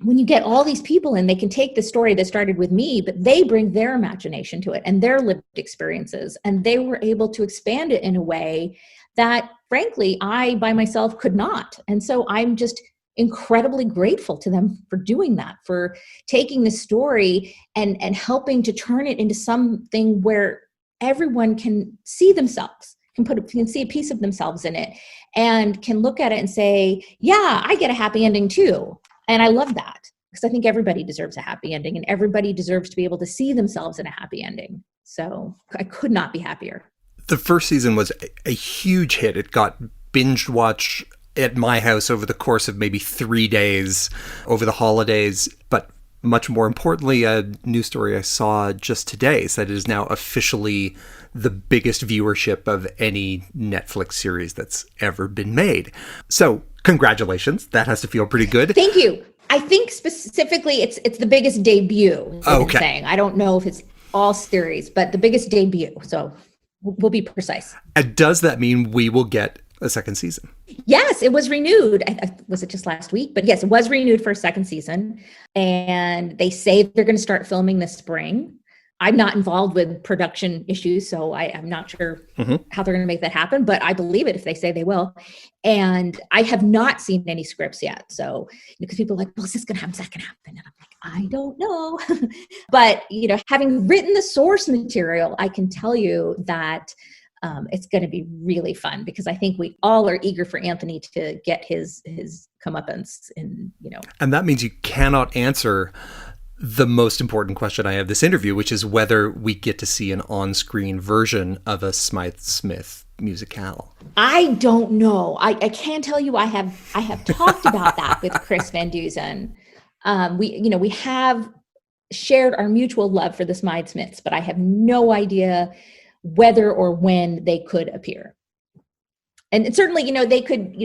when you get all these people and they can take the story that started with me, but they bring their imagination to it and their lived experiences, and they were able to expand it in a way that, frankly, I by myself could not. And so I'm just incredibly grateful to them for doing that, for taking the story and helping to turn it into something where everyone can see themselves, can see a piece of themselves in it, and can look at it and say, yeah, I get a happy ending too. And I love that, because I think everybody deserves a happy ending and everybody deserves to be able to see themselves in a happy ending. So I could not be happier. The first season was a huge hit. It got binge watch at my house over the course of maybe 3 days over the holidays. But much more importantly, a news story I saw just today said it is now officially the biggest viewership of any Netflix series that's ever been made. So congratulations. That has to feel pretty good. Thank you. I think specifically it's the biggest debut. Okay. Saying. I don't know if it's all series, but the biggest debut. So we'll be precise. And does that mean we will get a second season? Yes, it was renewed. Was it just last week? But yes, it was renewed for a second season. And they say they're going to start filming this spring. I'm not involved with production issues, so I'm not sure how they're going to make that happen, but I believe it if they say they will. And I have not seen any scripts yet. So, because people are like, well, is this going to happen? Is that going to happen? And I'm like, I don't know. But, having written the source material, I can tell you that it's going to be really fun, because I think we all are eager for Anthony to get his comeuppance And that means you cannot answer the most important question I have this interview, which is whether we get to see an on-screen version of a Smythe-Smith musicale. I don't know. I can tell you I have talked about that with Chris Van Dusen. We have shared our mutual love for the Smythe-Smiths, but I have no idea whether or when they could appear. And certainly, they could,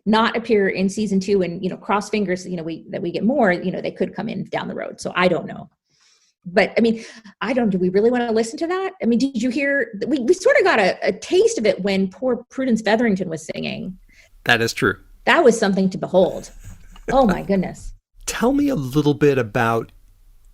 not appear in season 2 and, cross fingers, that we get more, they could come in down the road. So I don't know. But I mean, do we really want to listen to that? I mean, did you hear, we sort of got a taste of it when poor Prudence Featherington was singing. That is true. That was something to behold. Oh my goodness. Tell me a little bit about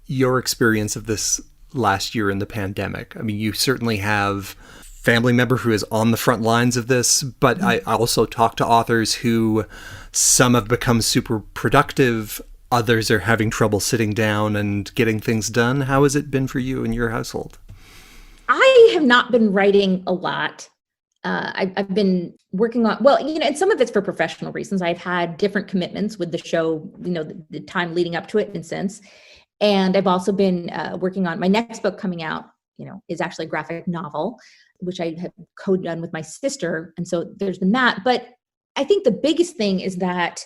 your experience of this last year in the pandemic. I mean, you certainly have family member who is on the front lines of this, but I also talk to authors who some have become super productive, others are having trouble sitting down and getting things done. How has it been for you and your household? I have not been writing a lot. I've been working on, and some of it's for professional reasons. I've had different commitments with the show, the time leading up to it and since. And I've also been working on my next book coming out, is actually a graphic novel, which I have co-done with my sister. And so there's been that. But I think the biggest thing is that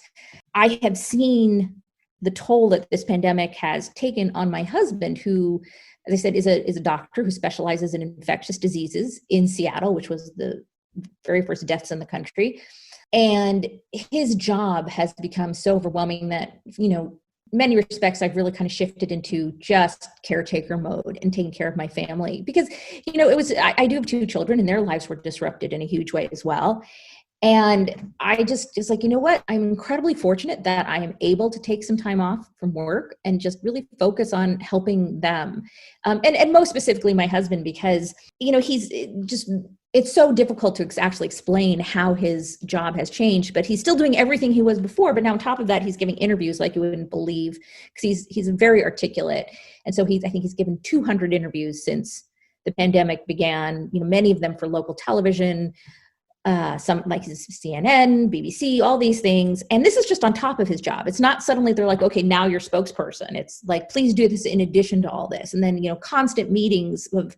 I have seen the toll that this pandemic has taken on my husband, who, as I said, is a doctor who specializes in infectious diseases in Seattle, which was the very first deaths in the country. And his job has become so overwhelming that, many respects, I've really kind of shifted into just caretaker mode and taking care of my family, because, I do have 2 children and their lives were disrupted in a huge way as well. And I just like, what? I'm incredibly fortunate that I am able to take some time off from work and just really focus on helping them. And most specifically my husband, because, he's just, it's so difficult to actually explain how his job has changed, but he's still doing everything he was before. But now on top of that, he's giving interviews like you wouldn't believe, because he's very articulate. And so I think he's given 200 interviews since the pandemic began, many of them for local television, some like CNN, BBC, all these things. And this is just on top of his job. It's not suddenly they're like, okay, now you're spokesperson. It's like, please do this in addition to all this. And then, constant meetings of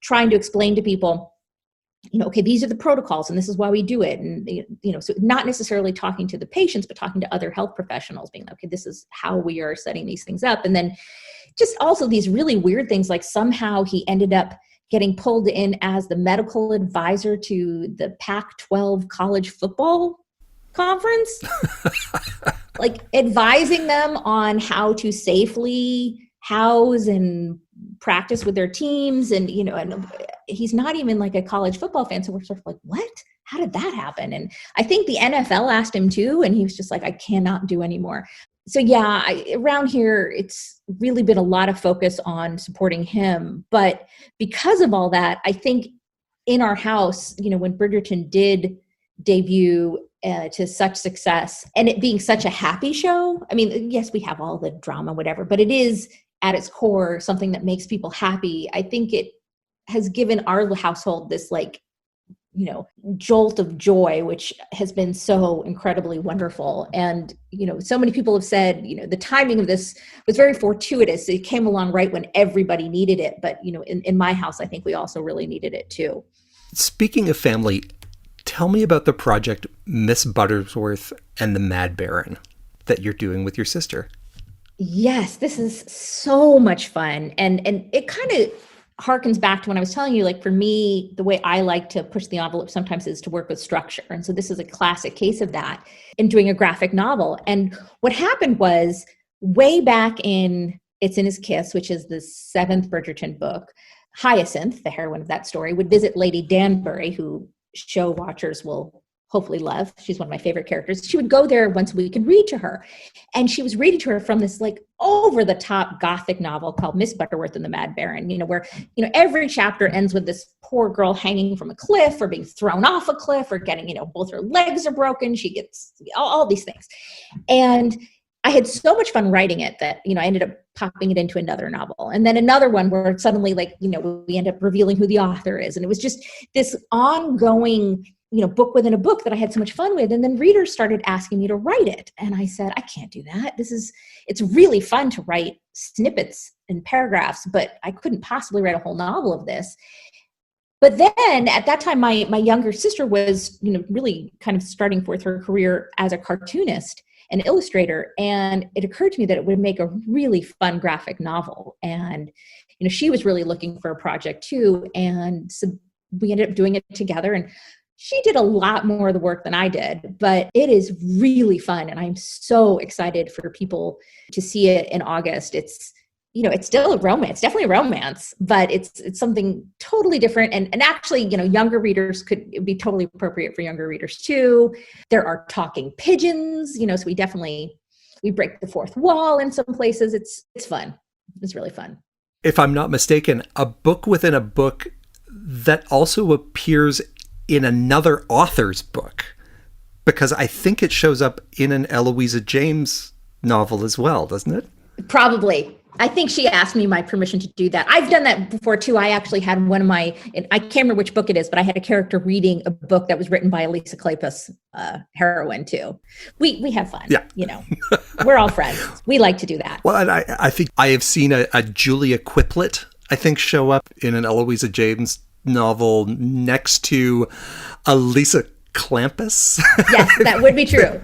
trying to explain to people, okay, these are the protocols and this is why we do it. And, so not necessarily talking to the patients, but talking to other health professionals, being like, okay, this is how we are setting these things up. And then just also these really weird things, like somehow he ended up getting pulled in as the medical advisor to the Pac-12 college football conference, like advising them on how to safely house and practice with their teams. And, and he's not even like a college football fan. So we're sort of like, what? How did that happen? And I think the NFL asked him too. And he was just like, I cannot do anymore. So yeah, around here, it's really been a lot of focus on supporting him. But because of all that, I think in our house, when Bridgerton did debut to such success and it being such a happy show, I mean, yes, we have all the drama, whatever, but it is at its core something that makes people happy. I think it has given our household this jolt of joy, which has been so incredibly wonderful. And, so many people have said, the timing of this was very fortuitous. It came along right when everybody needed it. But, in my house, I think we also really needed it too. Speaking of family, tell me about the project Miss Buttersworth and the Mad Baron that you're doing with your sister. Yes, this is so much fun. And it kind of harkens back to when I was telling you, like for me, the way I like to push the envelope sometimes is to work with structure. And so this is a classic case of that in doing a graphic novel. And what happened was way back in It's in His Kiss, which is the 7th Bridgerton book, Hyacinth, the heroine of that story, would visit Lady Danbury, who show watchers will hopefully love. She's one of my favorite characters. She would go there once a week and read to her. And she was reading to her from this like over the top Gothic novel called Miss Butterworth and the Mad Baron, where, every chapter ends with this poor girl hanging from a cliff or being thrown off a cliff or getting, both her legs are broken. She gets all these things. And I had so much fun writing it that, I ended up popping it into another novel. And then another one where suddenly we end up revealing who the author is. And it was just this ongoing book within a book that I had so much fun with. And then readers started asking me to write it. And I said, I can't do that. It's really fun to write snippets and paragraphs, but I couldn't possibly write a whole novel of this. But then at that time, my younger sister was, really kind of starting forth her career as a cartoonist and illustrator. And it occurred to me that it would make a really fun graphic novel. And, she was really looking for a project too. And so we ended up doing it together. And she did a lot more of the work than I did, but it is really fun. And I'm so excited for people to see it in August. It's still a romance, definitely a romance, but it's something totally different. And actually, younger readers it'd be totally appropriate for younger readers too. There are talking pigeons, so we break the fourth wall in some places. It's fun. It's really fun. If I'm not mistaken, a book within a book that also appears in another author's book, because I think it shows up in an Eloisa James novel as well, doesn't it? Probably. I think she asked me my permission to do that. I've done that before too. I actually had I can't remember which book it is, but I had a character reading a book that was written by Elisa Kleypas, heroine too. We have fun. Yeah. We're all friends. We like to do that. Well, and I think I have seen a Julia Quiplet, I think, show up in an Eloisa James novel next to Elisa Clampus. Yes, that would be true.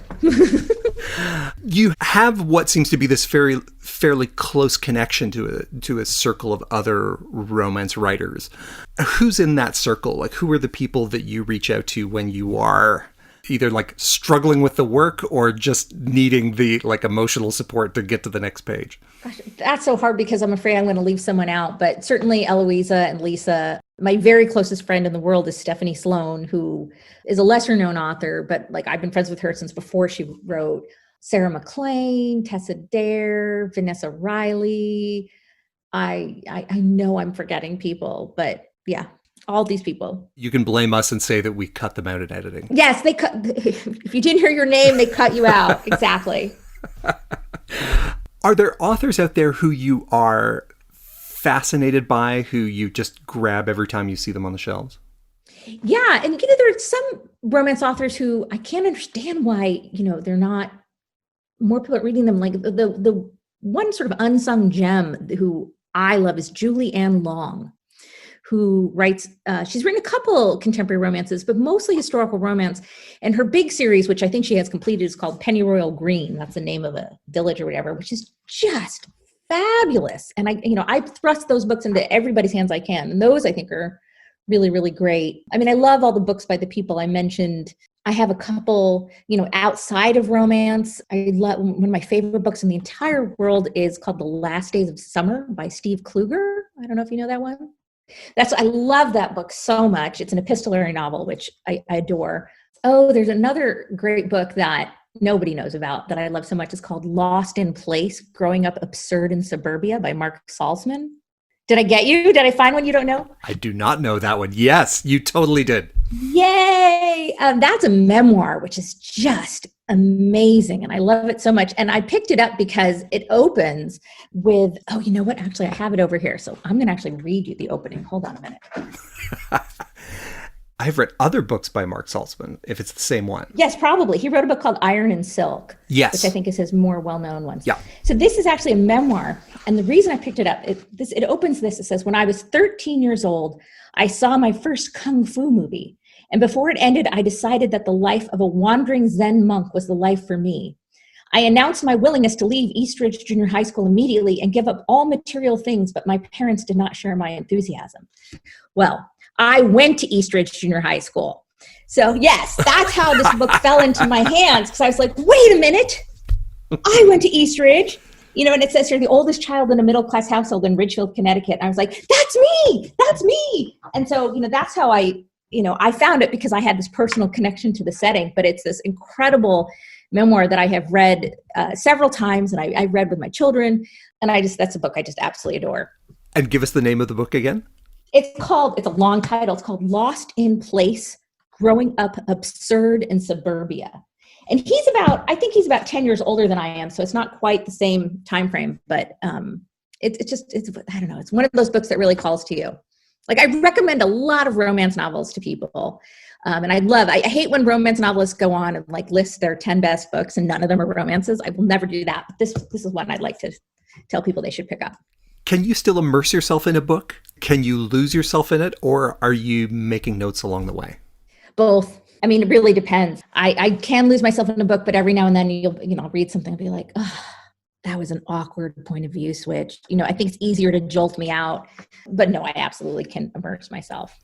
You have what seems to be this fairly close connection to a circle of other romance writers. Who's in that circle? Like, who are the people that you reach out to when you are either like struggling with the work or just needing the like emotional support to get to the next page? Gosh, that's so hard because I'm afraid I'm going to leave someone out, but certainly Eloisa and Lisa. My very closest friend in the world is Stephanie Sloan, who is a lesser known author, but like I've been friends with her since before she wrote. Sarah McLean, Tessa Dare, Vanessa Riley. I know I'm forgetting people, but yeah, all these people. You can blame us and say that we cut them out in editing. Yes, they cut. If you didn't hear your name, they cut you out. Exactly. Are there authors out there who you are fascinated by, who you just grab every time you see them on the shelves? Yeah. And, there are some romance authors who I can't understand why, they're not more people are reading them. Like the one sort of unsung gem who I love is Julie Ann Long, who writes, she's written a couple contemporary romances, but mostly historical romance. And her big series, which I think she has completed, is called Pennyroyal Green. That's the name of a village or whatever, which is just fabulous. And I thrust those books into everybody's hands I can. And those I think are really, really great. I mean, I love all the books by the people I mentioned. I have a couple, outside of romance. I love one of my favorite books in the entire world is called The Last Days of Summer by Steve Kluger. I don't know if you know that one. I love that book so much. It's an epistolary novel, which I adore. Oh, there's another great book that nobody knows about that I love so much is called Lost in Place, Growing Up Absurd in Suburbia by Mark Salzman. Did I get you? Did I find one you don't know? I do not know that one. Yes, you totally did. Yay! That's a memoir, which is just amazing. And I love it so much. And I picked it up because it opens with, oh, you know what? Actually, I have it over here. So I'm going to actually read you the opening. Hold on a minute. I've read other books by Mark Salzman, if it's the same one. Yes, probably. He wrote a book called Iron and Silk. Yes. Which I think is his more well-known one. Yeah. So this is actually a memoir. And the reason I picked it up, it opens this. It says, when I was 13 years old, I saw my first Kung Fu movie. And before it ended, I decided that the life of a wandering Zen monk was the life for me. I announced my willingness to leave Eastridge Junior High School immediately and give up all material things, but my parents did not share my enthusiasm. Well, I went to Eastridge Junior High School. So yes, that's how this book fell into my hands, because I was like, wait a minute, I went to Eastridge, and it says here, the oldest child in a middle-class household in Ridgefield, Connecticut. And I was like, that's me. And so, that's how I found it, because I had this personal connection to the setting, but it's this incredible memoir that I have read several times, and I read with my children. And that's a book I just absolutely adore. And give us the name of the book again. It's a long title. It's called Lost in Place, Growing Up Absurd in Suburbia. And I think he's about 10 years older than I am. So it's not quite the same time frame, but it's I don't know. It's one of those books that really calls to you. Like, I recommend a lot of romance novels to people. And I hate when romance novelists go on and list their 10 best books and none of them are romances. I will never do that. But this is one I'd like to tell people they should pick up. Can you still immerse yourself in a book? Can you lose yourself in it? Or are you making notes along the way? Both. I mean, it really depends. I can lose myself in a book, but every now and then I'll read something and be like, oh, that was an awkward point of view switch. I think it's easier to jolt me out. But no, I absolutely can immerse myself,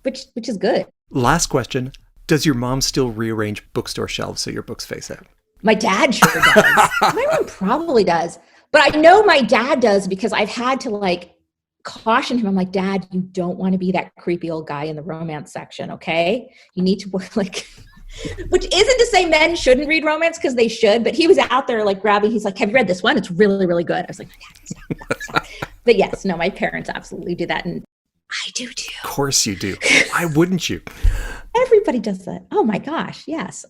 which is good. Last question. Does your mom still rearrange bookstore shelves so your books face out? My dad sure does. My mom probably does. But I know my dad does, because I've had to caution him. I'm like, Dad, you don't want to be that creepy old guy in the romance section, okay? You need to work which isn't to say men shouldn't read romance, because they should, but he was out there grabbing, he's like, have you read this one? It's really, really good. I was like, yeah, stop. But yes, no, my parents absolutely do that. And I do too. Of course you do. Why wouldn't you? Everybody does that. Oh my gosh, yes.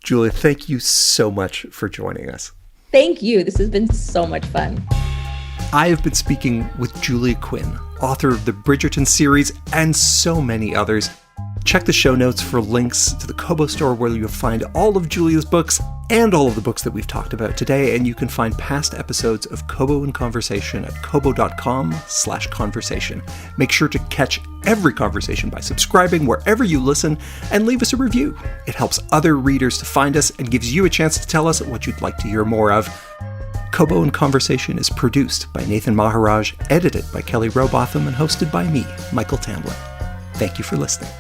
Julia, thank you so much for joining us. Thank you. This has been so much fun. I have been speaking with Julia Quinn, author of the Bridgerton series and so many others. Check the show notes for links to the Kobo store, where you'll find all of Julia's books and all of the books that we've talked about today. And you can find past episodes of Kobo in Conversation at kobo.com/conversation. Make sure to catch every conversation by subscribing wherever you listen and leave us a review. It helps other readers to find us and gives you a chance to tell us what you'd like to hear more of. Kobo in Conversation is produced by Nathan Maharaj, edited by Kelly Robotham, and hosted by me, Michael Tamblyn. Thank you for listening.